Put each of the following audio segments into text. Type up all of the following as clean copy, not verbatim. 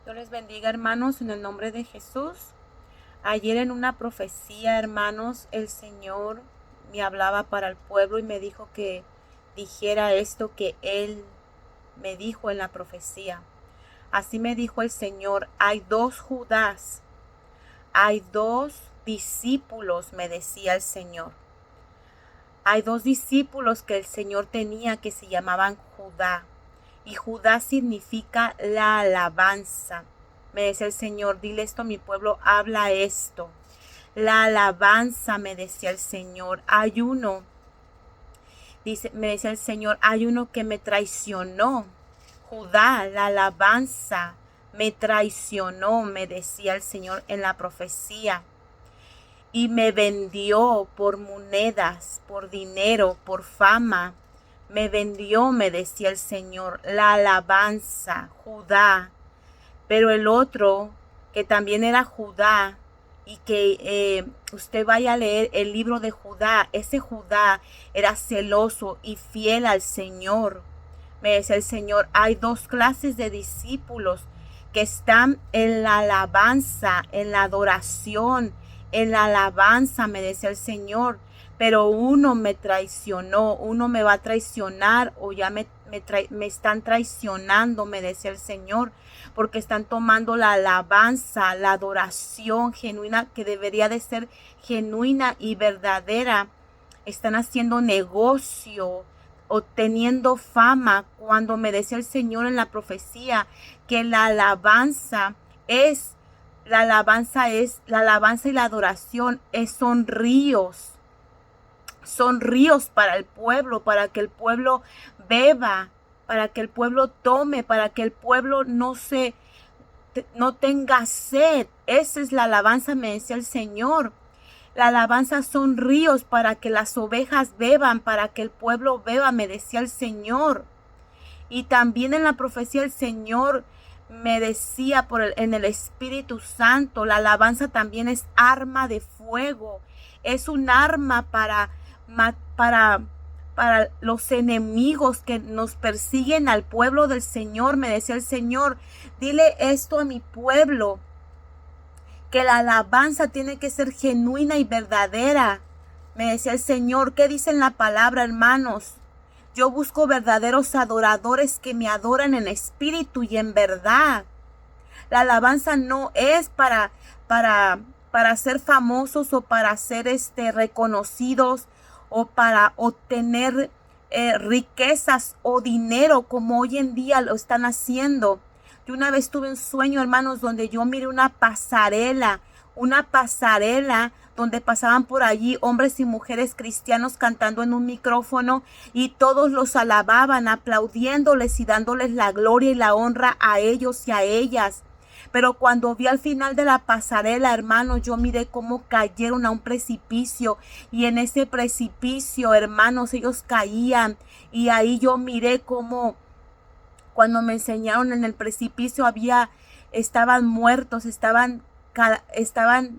Dios les bendiga, hermanos, en el nombre de Jesús. Ayer en una profecía, hermanos, el Señor me hablaba para el pueblo y me dijo que dijera esto que Él me dijo en la profecía. Así me dijo el Señor: hay dos Judás, hay dos discípulos, me decía el Señor. Hay dos discípulos que el Señor tenía que se llamaban Judá. Y Judá significa la alabanza. Me decía el Señor: dile esto a mi pueblo, habla esto. La alabanza, me decía el Señor. Hay uno, me decía el Señor, hay uno que me traicionó. Judá, la alabanza, me traicionó, me decía el Señor en la profecía. Y me vendió por monedas, por dinero, por fama. Me vendió, me decía el Señor, la alabanza, Judá. Pero el otro, que también era Judá, y que usted vaya a leer el libro de Judá, ese Judá era celoso y fiel al Señor. Me decía el Señor: hay dos clases de discípulos que están en la alabanza, en la adoración, en la alabanza, me decía el Señor. Pero uno me traicionó, uno me va a traicionar, o ya me están traicionando, me decía el Señor, porque están tomando la alabanza, la adoración genuina, que debería de ser genuina y verdadera. Están haciendo negocio, obteniendo fama, cuando me decía el Señor en la profecía que la alabanza y la adoración son ríos. Son ríos para el pueblo, para que el pueblo beba, para que el pueblo tome, para que el pueblo no tenga sed. Esa es la alabanza, me decía el Señor. La alabanza son ríos para que las ovejas beban, para que el pueblo beba, me decía el Señor. Y también en la profecía el Señor me decía en el Espíritu Santo, la alabanza también es arma de fuego. Es un arma para los enemigos que nos persiguen al pueblo del Señor. Me decía el Señor: dile esto a mi pueblo, que la alabanza tiene que ser genuina y verdadera. Me decía el Señor: ¿qué dice en la palabra, hermanos? Yo busco verdaderos adoradores que me adoran en espíritu y en verdad. La alabanza no es para ser famosos o para ser reconocidos, o para obtener riquezas o dinero, como hoy en día lo están haciendo. Yo una vez tuve un sueño, hermanos, donde yo miré una pasarela donde pasaban por allí hombres y mujeres cristianos cantando en un micrófono, y todos los alababan, aplaudiéndoles y dándoles la gloria y la honra a ellos y a ellas. Pero cuando vi al final de la pasarela, hermanos, yo miré cómo cayeron a un precipicio, y en ese precipicio, hermanos, ellos caían, y ahí yo miré cómo, cuando me enseñaron, en el precipicio estaban muertos, estaban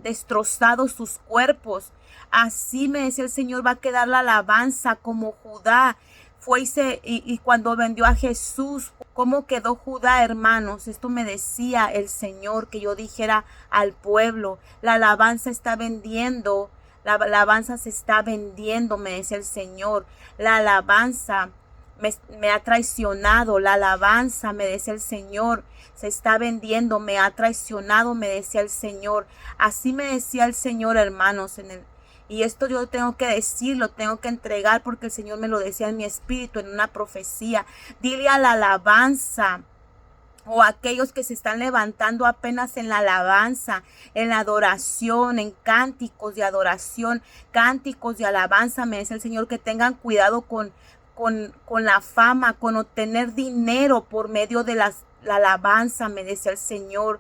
destrozados sus cuerpos. Así, me decía el Señor, va a quedar la alabanza como Judá fue y cuando vendió a Jesús. ¿Cómo quedó Judá, hermanos? Esto me decía el Señor que yo dijera al pueblo: la alabanza está vendiendo, la alabanza se está vendiendo, me decía el Señor. La alabanza me ha traicionado, la alabanza, me decía el Señor, se está vendiendo, me ha traicionado, me decía el Señor. Así me decía el Señor, hermanos, y esto yo tengo que decirlo, tengo que entregar, porque el Señor me lo decía en mi espíritu, en una profecía. Dile a la alabanza, o a aquellos que se están levantando apenas en la alabanza, en la adoración, en cánticos de adoración, cánticos de alabanza, me dice el Señor, que tengan cuidado con la fama, con obtener dinero por medio de la alabanza, me decía el Señor.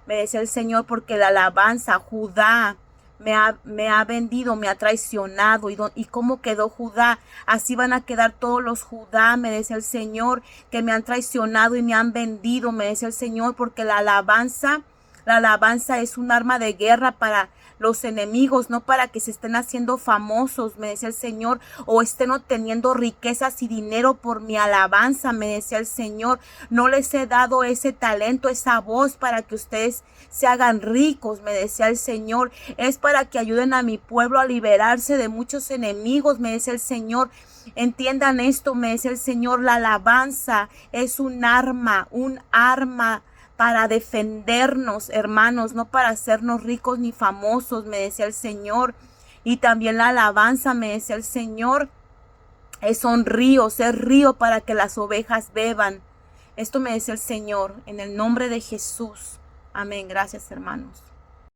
Me decía el Señor, porque la alabanza, Judá, me ha vendido, me ha traicionado. ¿Y cómo quedó Judá? Así van a quedar todos los Judá, me decía el Señor, que me han traicionado y me han vendido, me decía el Señor, porque la alabanza La alabanza es un arma de guerra para los enemigos, no para que se estén haciendo famosos, me decía el Señor, o estén obteniendo riquezas y dinero por mi alabanza, me decía el Señor. No les he dado ese talento, esa voz para que ustedes se hagan ricos, me decía el Señor. Es para que ayuden a mi pueblo a liberarse de muchos enemigos, me decía el Señor. Entiendan esto, me decía el Señor, la alabanza es un arma para defendernos, hermanos, no para hacernos ricos ni famosos, me decía el Señor. Y también la alabanza, me decía el Señor, son ríos, es río para que las ovejas beban. Esto me decía el Señor, en el nombre de Jesús. Amén. Gracias, hermanos.